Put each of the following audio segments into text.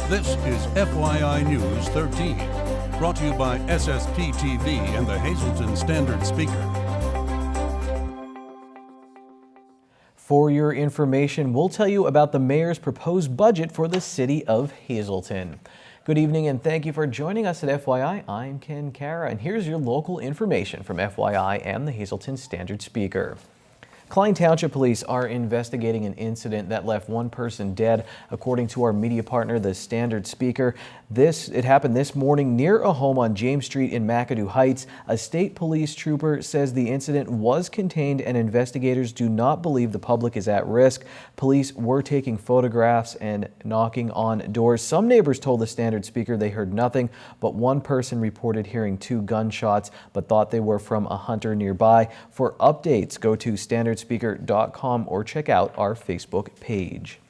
This is FYI News 13, brought to you by SSPTV and the Hazleton Standard Speaker. For your information, we'll tell you about the mayor's proposed budget for the city of Hazleton. Good evening and thank you for joining us at FYI. I'm Ken Cara and here's your local information from FYI and the Hazleton Standard Speaker. Klein Township Police are investigating an incident that left one person dead, according to our media partner, the Standard Speaker. It happened this morning near a home on James Street in McAdoo Heights. A state police trooper says the incident was contained and investigators do not believe the public is at risk. Police were taking photographs and knocking on doors. Some neighbors told the Standard Speaker they heard nothing, but one person reported hearing 2 gunshots but thought they were from a hunter nearby. For updates, go to standardspeaker.com or check out our Facebook page.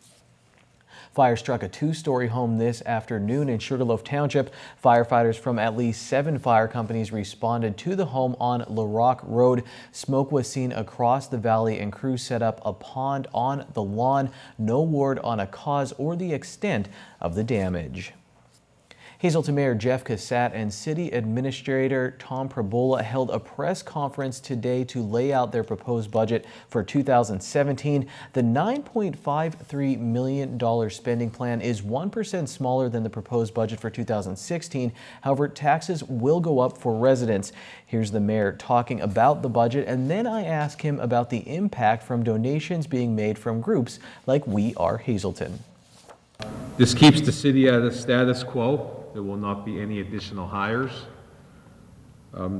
Fire struck a 2-story home this afternoon in Sugarloaf Township. Firefighters from at least 7 fire companies responded to the home on La Rock Road. Smoke was seen across the valley and crews set up a pond on the lawn. No word on a cause or the extent of the damage. Hazleton Mayor Jeff Cassat and City Administrator Tom Prabola held a press conference today to lay out their proposed budget for 2017. The $9.53 million spending plan is 1% smaller than the proposed budget for 2016. However, taxes will go up for residents. Here's the mayor talking about the budget, and then I ask him about the impact from donations being made from groups like We Are Hazleton. This keeps the city at a status quo. There will not be any additional hires.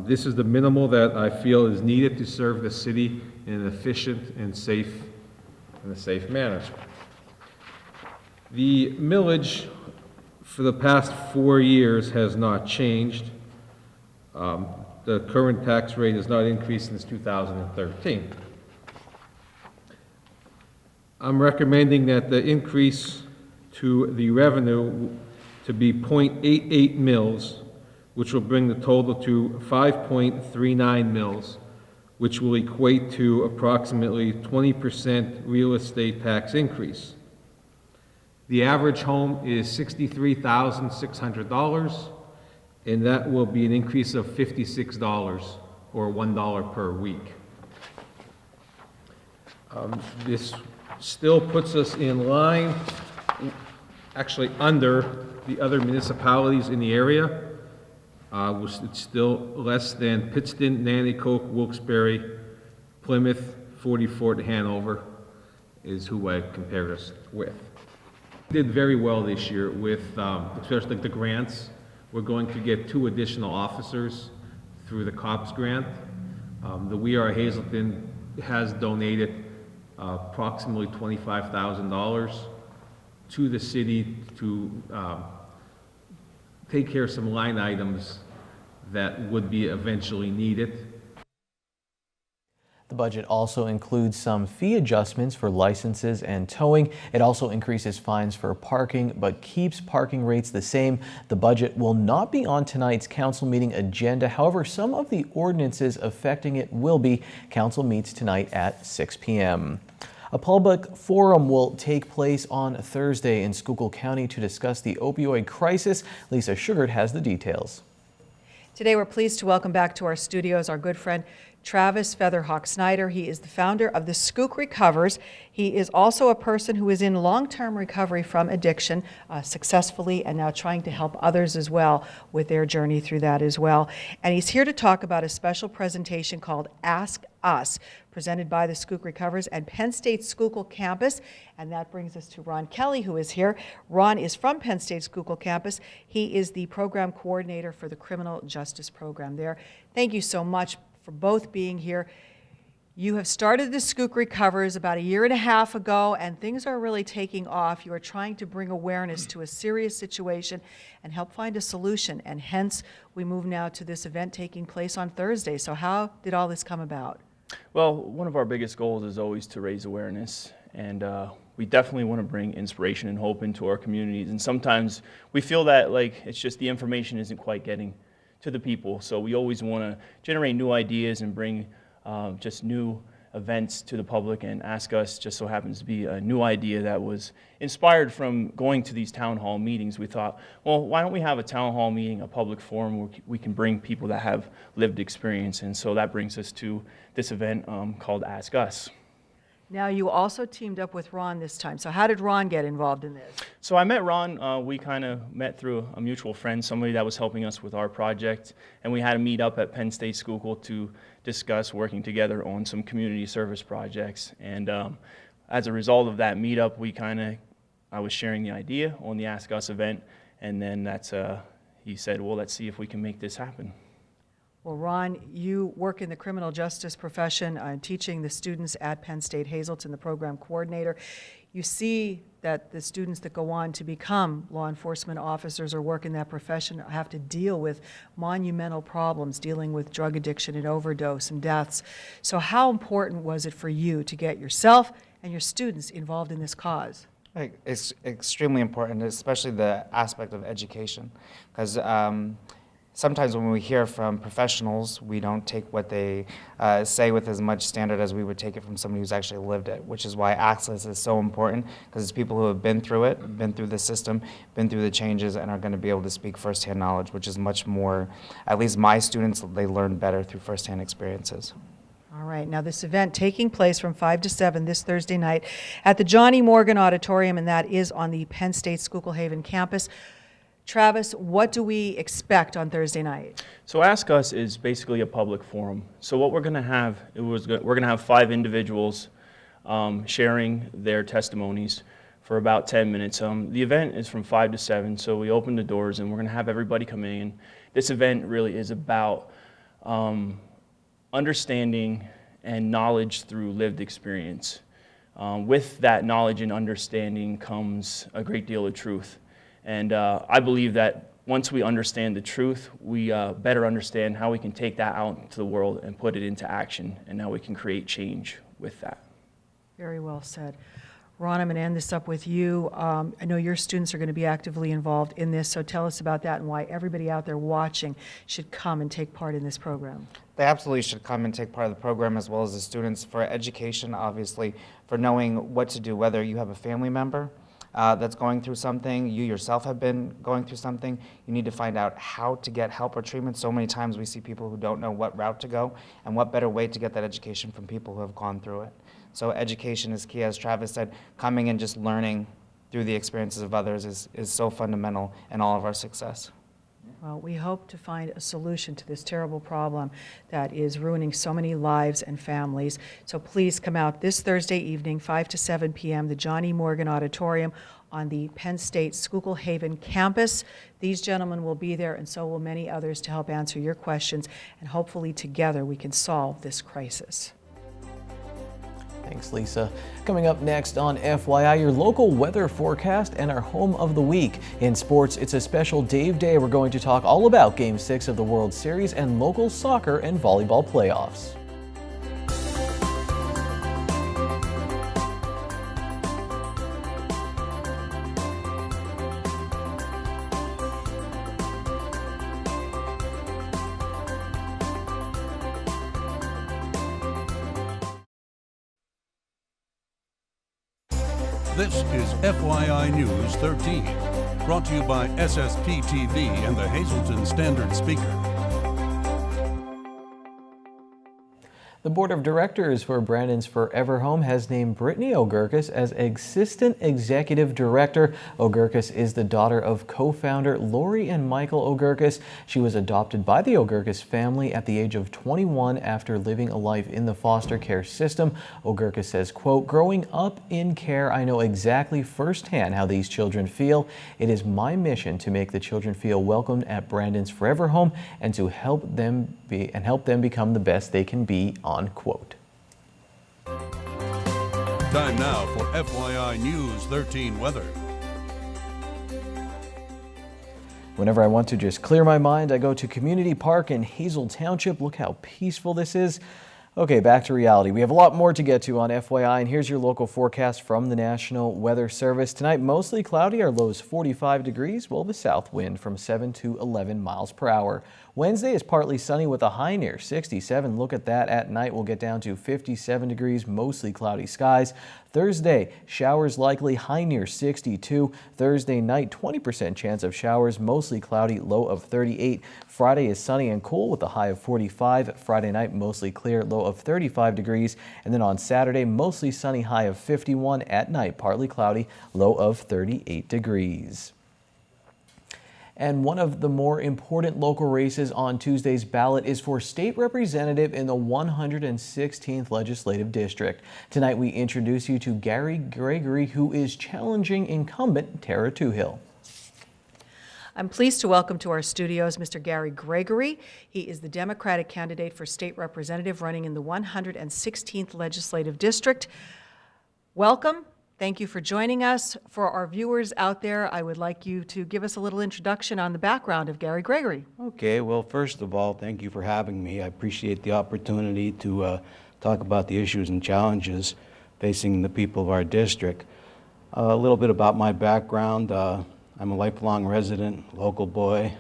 This is the minimal that I feel is needed to serve the city in an efficient and safe manner. The millage for the past 4 years has not changed. The current tax rate has not increased since 2013. I'm recommending that the increase to the revenue to be 0.88 mils, which will bring the total to 5.39 mils, which will equate to approximately 20% real estate tax increase. The average home is $63,600, and that will be an increase of $56 or $1 per week. This still puts us in line, actually under the other municipalities in the area. It's still less than Pittston, Nanticoke, Wilkes-Barre, Plymouth, 44 Hanover is who I compared us with. We did very well this year with, especially the grants. We're going to get 2 additional officers through the COPS grant. The We Are Hazleton has donated approximately $25,000 to the city to take care of some line items that would be eventually needed. The budget also includes some fee adjustments for licenses and towing. It also increases fines for parking, but keeps parking rates the same. The budget will not be on tonight's council meeting agenda. However, some of the ordinances affecting it will be. Council meets tonight at 6 p.m. A public forum will take place on Thursday in Schuylkill County to discuss the opioid crisis. Lisa Sugart has the details. Today we're pleased to welcome back to our studios our good friend Travis Featherhawk Snyder. He is the founder of the Skook Recovers. He is also a person who is in long-term recovery from addiction successfully and now trying to help others as well with their journey through that as well. And he's here to talk about a special presentation called Ask Us, presented by the Skook Recovers and Penn State's Schuylkill campus. And that brings us to Ron Kelly, who is here. Ron is from Penn State's Schuylkill campus. He is the program coordinator for the criminal justice program there. Thank you so much for both being here. You have started the Skook Recovers about 1.5 years ago, and things are really taking off. You are trying to bring awareness to a serious situation and help find a solution, and hence we move now to this event taking place on Thursday. So how did all this come about? Well, one of our biggest goals is always to raise awareness, and we definitely want to bring inspiration and hope into our communities. And sometimes we feel that it's just the information isn't quite getting to the people. So we always want to generate new ideas and bring just new events to the public, and Ask Us just so happens to be a new idea that was inspired from going to these town hall meetings. We thought, well, why don't we have a town hall meeting, a public forum where we can bring people that have lived experience, and so that brings us to this event called Ask Us. Now, you also teamed up with Ron this time. So how did Ron get involved in this? So I met Ron, we kind of met through a mutual friend, somebody that was helping us with our project, and we had a meet up at Penn State Schuylkill to discuss working together on some community service projects. And as a result of that meetup, I was sharing the idea on the Ask Us event, and then he said, well, let's see if we can make this happen. Well, Ron, you work in the criminal justice profession, teaching the students at Penn State Hazleton, the program coordinator. You see that the students that go on to become law enforcement officers or work in that profession have to deal with monumental problems, dealing with drug addiction and overdose and deaths. So how important was it for you to get yourself and your students involved in this cause? It's extremely important, especially the aspect of education, because sometimes when we hear from professionals, we don't take what they say with as much standard as we would take it from somebody who's actually lived it, which is why access is so important, because it's people who have been through it, been through the system, been through the changes, and are going to be able to speak firsthand knowledge, which is much more, at least my students, they learn better through firsthand experiences. All right, now this event taking place from 5 to 7 this Thursday night at the Johnny Morgan Auditorium, and that is on the Penn State Schuylkill Haven campus. Travis, what do we expect on Thursday night? So Ask Us is basically a public forum. So what we're going to have, we're going to have 5 individuals sharing their testimonies for about 10 minutes. The event is from 5 to 7, so we open the doors and we're going to have everybody come in. This event really is about understanding and knowledge through lived experience. With that knowledge and understanding comes a great deal of truth. And I believe that once we understand the truth, we better understand how we can take that out into the world and put it into action, and now we can create change with that. Very well said. Ron, I'm going to end this up with you. I know your students are going to be actively involved in this, so tell us about that and why everybody out there watching should come and take part in this program. They absolutely should come and take part of the program, as well as the students, for education, obviously, for knowing what to do, whether you have a family member that's going through something, you yourself have been going through something, you need to find out how to get help or treatment. So many times we see people who don't know what route to go, and what better way to get that education from people who have gone through it. So education is key, as Travis said. Coming and just learning through the experiences of others is so fundamental in all of our success. Well, we hope to find a solution to this terrible problem that is ruining so many lives and families. So please come out this Thursday evening, 5 to 7 p.m., the Johnny Morgan Auditorium on the Penn State Schuylkill Haven campus. These gentlemen will be there, and so will many others, to help answer your questions, and hopefully together we can solve this crisis. Thanks, Lisa. Coming up next on FYI, your local weather forecast and our home of the week. In sports, it's a special Dave Day. We're going to talk all about Game 6 of the World Series and local soccer and volleyball playoffs. This is FYI News 13, brought to you by SSPTV and the Hazleton Standard Speaker. The Board of Directors for Brandon's Forever Home has named Brittany Ogurkis as Assistant Executive Director. Ogurkis is the daughter of co-founder Lori and Michael Ogurkis. She was adopted by the Ogurkis family at the age of 21 after living a life in the foster care system. Ogurkis says, quote, "Growing up in care, I know exactly firsthand how these children feel. It is my mission to make the children feel welcomed at Brandon's Forever Home and to help them become the best they can be." Unquote. Time now for FYI News 13 weather. Whenever I want to just clear my mind, I go to Community Park in Hazel Township. Look how peaceful this is. Okay, back to reality. We have a lot more to get to on FYI, and here's your local forecast from the National Weather Service. Tonight, mostly cloudy. Our lows 45 degrees, while the south wind from 7 to 11 miles per hour. Wednesday is partly sunny with a high near 67. Look at that. At night, we'll get down to 57 degrees, mostly cloudy skies. Thursday, showers likely, high near 62. Thursday night, 20% chance of showers, mostly cloudy, low of 38. Friday is sunny and cool with a high of 45. Friday night, mostly clear, low of 35 degrees. And then on Saturday, mostly sunny, high of 51. At night, partly cloudy, low of 38 degrees. And one of the more important local races on Tuesday's ballot is for state representative in the 116th Legislative District. Tonight we introduce you to Gregory, who is challenging incumbent Tara Toohill. I'm pleased to welcome to our studios Mr. Gary Gregory. He is the Democratic candidate for state representative running in the 116th Legislative District. Welcome. Thank you for joining us. For our viewers out there, I would like you to give us a little introduction on the background of Gary Gregory. Okay, well, first of all, thank you for having me. I appreciate the opportunity to talk about the issues and challenges facing the people of our district. A little bit about my background. I'm a lifelong resident, local boy.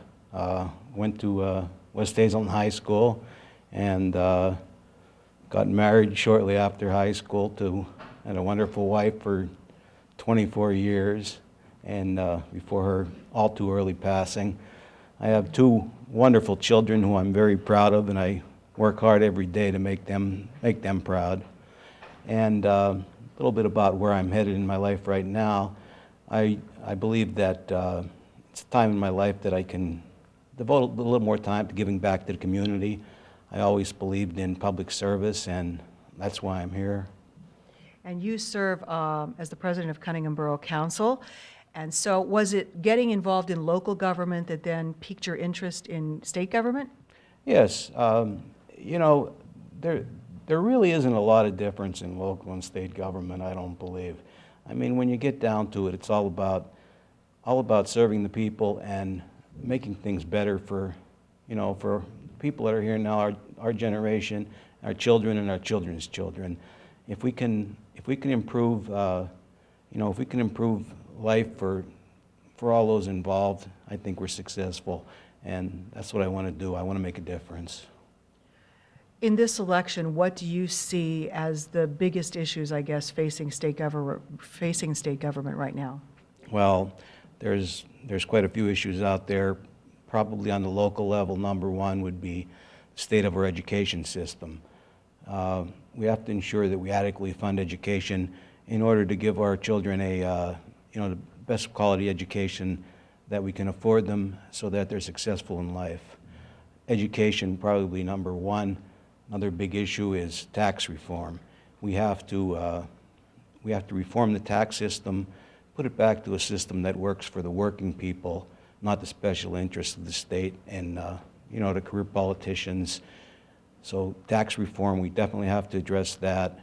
Went to West Hazleton High School and got married shortly after high school had a wonderful wife for 24 years, and before her all too early passing. I have two wonderful children who I'm very proud of, and I work hard every day to make them proud. And a little bit about where I'm headed in my life right now. I believe that it's a time in my life that I can devote a little more time to giving back to the community. I always believed in public service, and that's why I'm here. And you serve as the president of Cunningham Borough Council. And so was it getting involved in local government that then piqued your interest in state government? Yes. You know, there really isn't a lot of difference in local and state government, I don't believe. I mean, when you get down to it, it's all about serving the people and making things better for people that are here now, our generation, our children, and our children's children. If we can improve, if we can improve life for all those involved, I think we're successful, and that's what I want to do. I want to make a difference. In this election, what do you see as the biggest issues, I guess, facing state government right now? Well, there's quite a few issues out there. Probably on the local level, number one would be the state of our education system. We have to ensure that we adequately fund education in order to give our children the best quality education that we can afford them so that they're successful in life. Education, probably number one. Another big issue is tax reform. We have to reform the tax system, put it back to a system that works for the working people, not the special interests of the state and the career politicians. So tax reform, we definitely have to address that.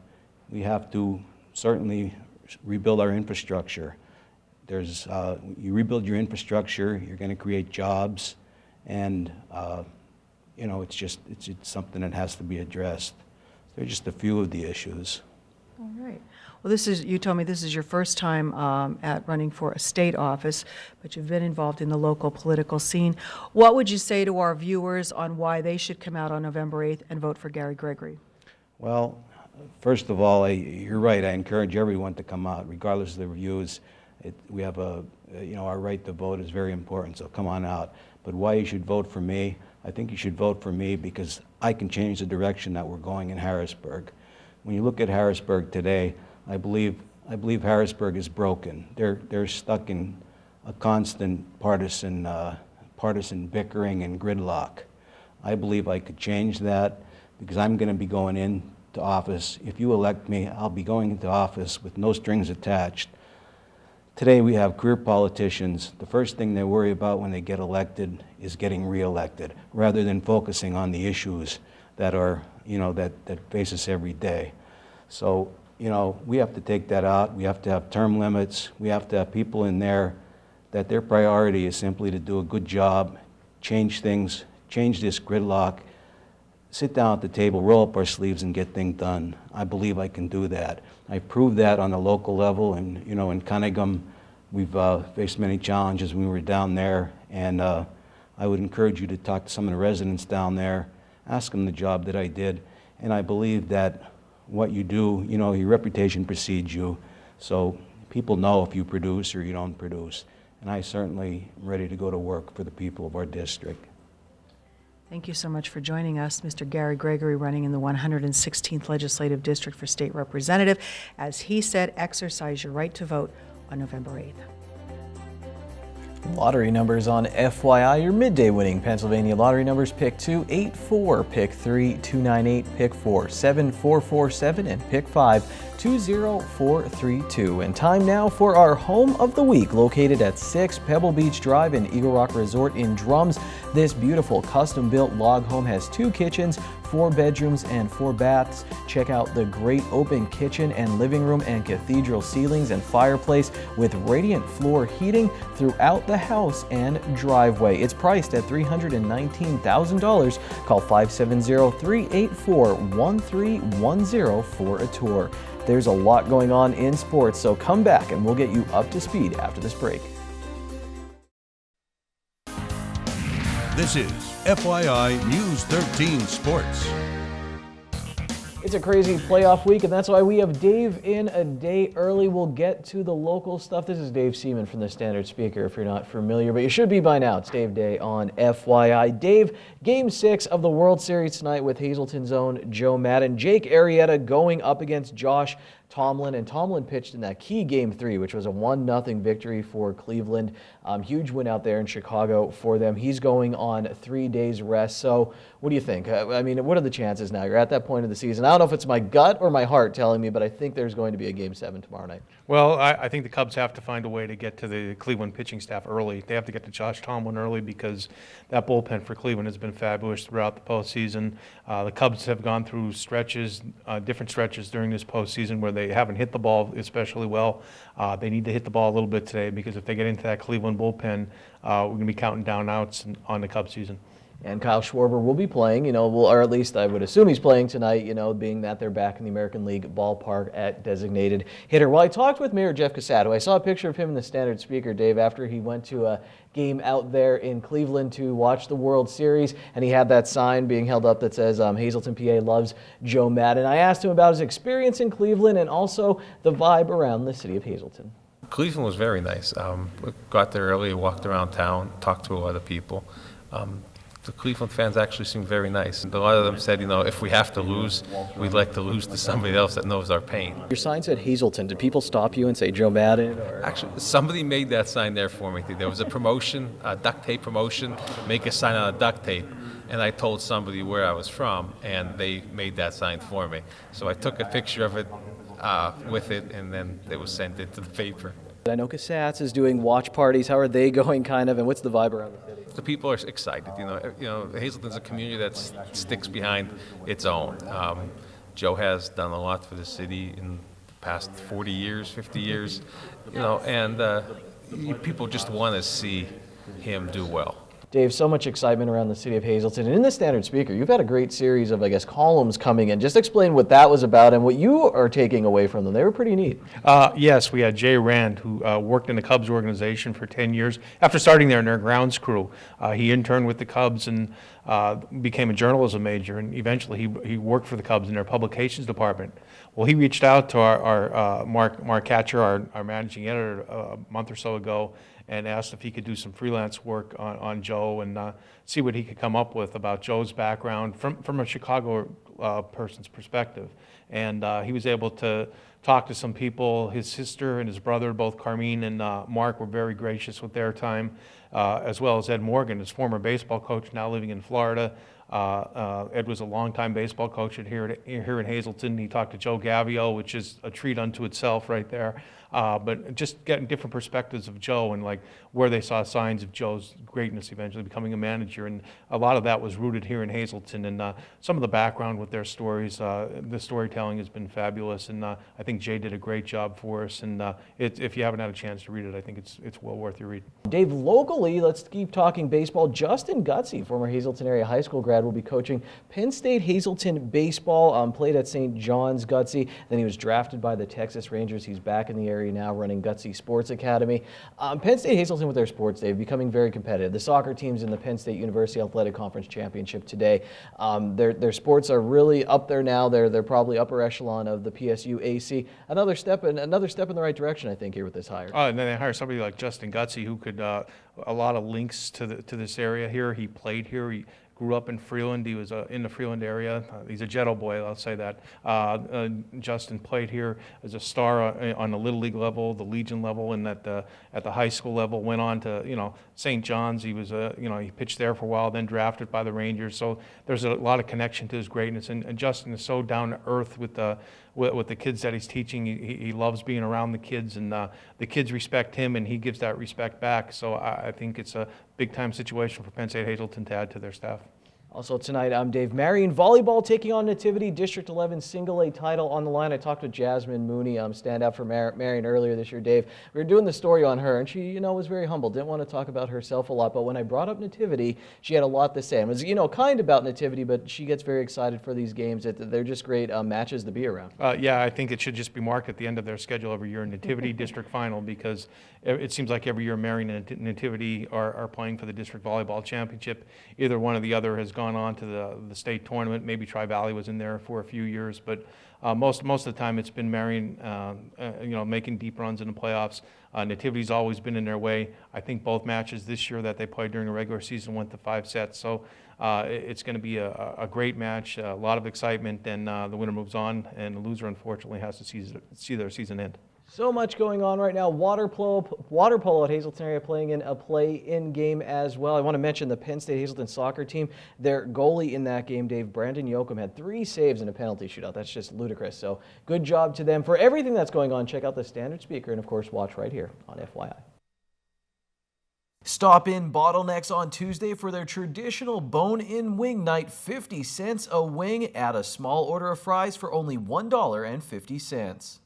We have to certainly rebuild our infrastructure. You rebuild your infrastructure, you're going to create jobs, and it's something that has to be addressed. They're just a few of the issues. All right. Well, you told me this is your first time at running for a state office, but you've been involved in the local political scene. What would you say to our viewers on why they should come out on November 8th and vote for Gary Gregory? Well, first of all, you're right. I encourage everyone to come out, regardless of their views. We have our right to vote is very important, so come on out. But why you should vote for me? I think you should vote for me because I can change the direction that we're going in Harrisburg. When you look at Harrisburg today, I believe Harrisburg is broken. They're stuck in a constant partisan bickering and gridlock. I believe I could change that because I'm going to be going into office. If you elect me, I'll be going into office with no strings attached. Today we have career politicians. The first thing they worry about when they get elected is getting reelected, rather than focusing on the issues that are, that face us every day. So, we have to take that out. We have to have term limits. We have to have people in there that their priority is simply to do a good job, change things, change this gridlock, sit down at the table, roll up our sleeves, and get things done. I believe I can do that. I proved that on the local level, and in Cunningham, we've faced many challenges when we were down there, and I would encourage you to talk to some of the residents down there, ask them the job that I did, and I believe that what you do, you know, your reputation precedes you, so people know if you produce or you don't produce. And I certainly am ready to go to work for the people of our district. Thank you so much for joining us, Mr. Gary Gregory, running in the 116th Legislative District for State Representative. As he said, exercise your right to vote on November 8th. Lottery numbers on FYI. Your midday winning Pennsylvania lottery numbers: pick 2, 8, 4, pick 3, 298, pick 4, 7, 4, 4, 7, and pick 5, 2, 0, 4, 3, 2. And time now for our home of the week, located at 6 Pebble Beach Drive in Eagle Rock Resort in Drums. This beautiful custom-built log home has 2 kitchens, 4 bedrooms, and 4 baths. Check out the great open kitchen and living room and cathedral ceilings and fireplace with radiant floor heating throughout the house and driveway. It's priced at $319,000. Call 570-384-1310 for a tour. There's a lot going on in sports, so come back and we'll get you up to speed after this break. This is FYI News 13 Sports. It's a crazy playoff week, and that's why we have Dave in a day early. We'll get to the local stuff. This is Dave Seaman from the Standard Speaker, if you're not familiar, but you should be by now. It's Dave Day on FYI. Dave, Game 6 of the World Series tonight with Hazleton's own Joe Maddon. Jake Arrieta going up against Josh Tomlin, and Tomlin pitched in that key Game 3, which was a 1-0 victory for Cleveland. Huge win out there in Chicago for them. He's going on 3 days rest. So what do you think? I mean, what are the chances now? You're at that point of the season. I don't know if it's my gut or my heart telling me, but I think there's going to be a Game 7 tomorrow night. Well, I think the Cubs have to find a way to get to the Cleveland pitching staff early. They have to get to Josh Tomlin early because that bullpen for Cleveland has been fabulous throughout the postseason. The Cubs have gone through stretches, different stretches during this postseason where they haven't hit the ball especially well. They need to hit the ball a little bit today because if they get into that Cleveland bullpen, we're going to be counting down outs on the Cubs season. And Kyle Schwarber will be playing, or at least I would assume he's playing tonight, being that they're back in the American League ballpark at designated hitter. Well, I talked with Mayor Jeff Cassato. I saw a picture of him in the Standard Speaker, Dave, after he went to a game out there in Cleveland to watch the World Series, and he had that sign being held up that says Hazleton, PA loves Joe Maddon. I asked him about his experience in Cleveland and also the vibe around the city of Hazleton. Cleveland was very nice. We got there early, walked around town, talked to a lot of people. The Cleveland fans actually seemed very nice. And a lot of them said, if we have to lose, we'd like to lose to somebody else that knows our pain. Your sign said Hazleton. Did people stop you and say Joe Maddon? Or? Actually, somebody made that sign there for me. There was a promotion, a duct tape promotion, make a sign out of duct tape. And I told somebody where I was from, and they made that sign for me. So I took a picture of it with it, and then it was sent into the paper. I know Cassatt's is doing watch parties. How are they going, and what's the vibe around the city? The people are excited. Hazleton's a community that sticks behind its own. Joe has done a lot for the city in the past 40 years, 50 years, and people just want to see him do well. Dave, so much excitement around the city of Hazleton. And in the Standard Speaker, you've had a great series of, columns coming in. Just explain what that was about and what you are taking away from them. They were pretty neat. Yes, we had Jay Rand, who worked in the Cubs organization for 10 years. After starting there in their grounds crew, he interned with the Cubs and became a journalism major. And eventually he worked for the Cubs in their publications department. Well, he reached out to our Mark Catcher, our managing editor, a month or so ago, and asked if he could do some freelance work on Joe and see what he could come up with about Joe's background from a Chicago person's perspective. And he was able to talk to some people. His sister and his brother, both Carmine and Mark, were very gracious with their time, as well as Ed Morgan, his former baseball coach, now living in Florida. Ed was a longtime baseball coach here in Hazleton. He talked to Joe Gavio, which is a treat unto itself right there. But just getting different perspectives of Joe and where they saw signs of Joe's greatness eventually becoming a manager. And a lot of that was rooted here in Hazleton. And some of the background with their stories, the storytelling has been fabulous. And I think Jay did a great job for us. And if you haven't had a chance to read it, I think it's well worth your read. Dave, locally, let's keep talking baseball. Justin Gutsy, former Hazleton area high school grad, will be coaching Penn State Hazleton baseball. Played at St. John's. Gutsy. Then he was drafted by the Texas Rangers. He's back in the area secretary now running Gutsy Sports Academy. Penn State Hazleton with their sports day becoming very competitive. The soccer team's in the Penn State University Athletic Conference Championship today. Their sports are really up there now. They're probably upper echelon of the PSU AC. Another step in the right direction, I think, here with this hire. And then they hire somebody like Justin Gutsy, who could a lot of links to this area here. He played here. He grew up in Freeland. He was in the Freeland area. He's a Jetto boy, I'll say that. Justin played here as a star on the Little League level, the Legion level, and at the high school level. Went on to St. John's. He was he pitched there for a while, then drafted by the Rangers. So there's a lot of connection to his greatness. And Justin is so down to earth with the kids that he's teaching. He loves being around the kids, and the kids respect him, and he gives that respect back. So I think it's a big-time situation for Penn State Hazleton to add to their staff. Also tonight, I'm Dave. Marion volleyball taking on Nativity, District 11 Single A title on the line. I talked with Jasmine Mooney, standout for Marion earlier this year, Dave. We were doing the story on her, and she, was very humble. Didn't want to talk about herself a lot, but when I brought up Nativity, she had a lot to say. And was, kind about Nativity, but she gets very excited for these games. They're just great matches to be around. Yeah, I think it should just be marked at the end of their schedule every year, Nativity District Final, because it seems like every year Marion and Nativity are playing for the District Volleyball Championship. Either one or the other has gone on to the state tournament. Maybe Tri-Valley was in there for a few years, but most of the time it's been Marion, making deep runs in the playoffs. Nativity's always been in their way. I think both matches this year that they played during the regular season went to 5 sets. So it's going to be a great match, a lot of excitement, and the winner moves on, and the loser unfortunately has to see their season end. So much going on right now. Water polo at Hazleton area playing in a play-in game as well. I want to mention the Penn State Hazleton soccer team. Their goalie in that game, Dave, Brandon Yoakum, had 3 saves in a penalty shootout. That's just ludicrous. So good job to them. For everything that's going on, check out the Standard Speaker and, of course, watch right here on FYI. Stop in Bottlenecks on Tuesday for their traditional bone-in wing night. 50 cents a wing. Add a small order of fries for only $1.50.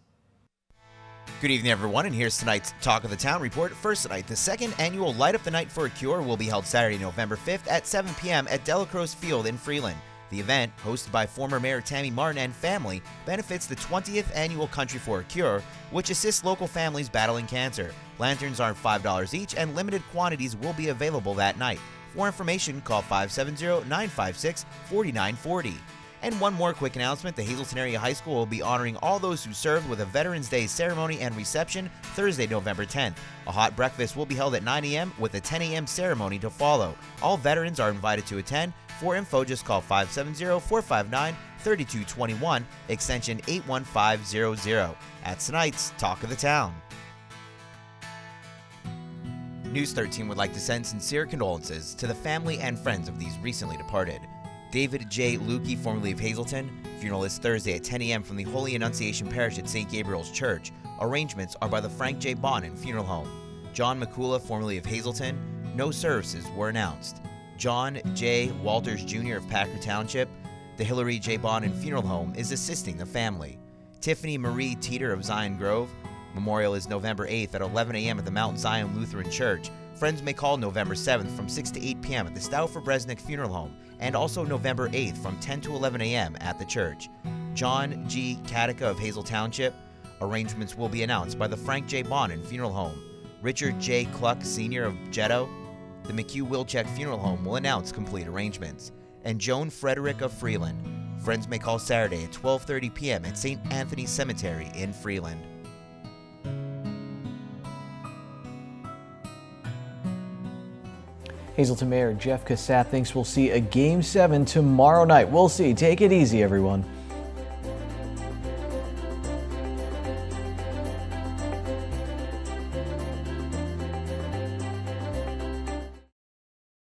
Good evening, everyone, and here's tonight's Talk of the Town report. First tonight, the second annual Light Up the Night for a Cure will be held Saturday, November 5th at 7 p.m. at Delacroix Field in Freeland. The event, hosted by former Mayor Tammy Martin and family, benefits the 20th annual Country for a Cure, which assists local families battling cancer. Lanterns are $5 each, and limited quantities will be available that night. For more information, call 570-956-4940. And one more quick announcement, the Hazleton Area High School will be honoring all those who served with a Veterans Day ceremony and reception Thursday, November 10th. A hot breakfast will be held at 9 a.m. with a 10 a.m. ceremony to follow. All veterans are invited to attend. For info, just call 570-459-3221, extension 81500. That's tonight's Talk of the Town. News 13 would like to send sincere condolences to the family and friends of these recently departed. David J. Lukey, formerly of Hazleton. Funeral is Thursday at 10 a.m. from the Holy Annunciation Parish at St. Gabriel's Church. Arrangements are by the Frank J. Bonin Funeral Home. John McCula, formerly of Hazleton. No services were announced. John J. Walters Jr. of Packer Township. The Hillary J. Bonin Funeral Home is assisting the family. Tiffany Marie Teeter of Zion Grove. Memorial is November 8th at 11 a.m. at the Mount Zion Lutheran Church. Friends may call November 7th from 6 to 8 p.m. at the Stauffer Bresnik Funeral Home, and also November 8th from 10 to 11 a.m. at the church. John G. Katica of Hazel Township. Arrangements will be announced by the Frank J. Bonin Funeral Home. Richard J. Cluck Sr. of Jetto. The McHugh Wilczek Funeral Home will announce complete arrangements. And Joan Frederick of Freeland. Friends may call Saturday at 12:30 p.m. at St. Anthony's Cemetery in Freeland. Hazleton Mayor Jeff Cassatt thinks we'll see a Game 7 tomorrow night. We'll see. Take it easy, everyone.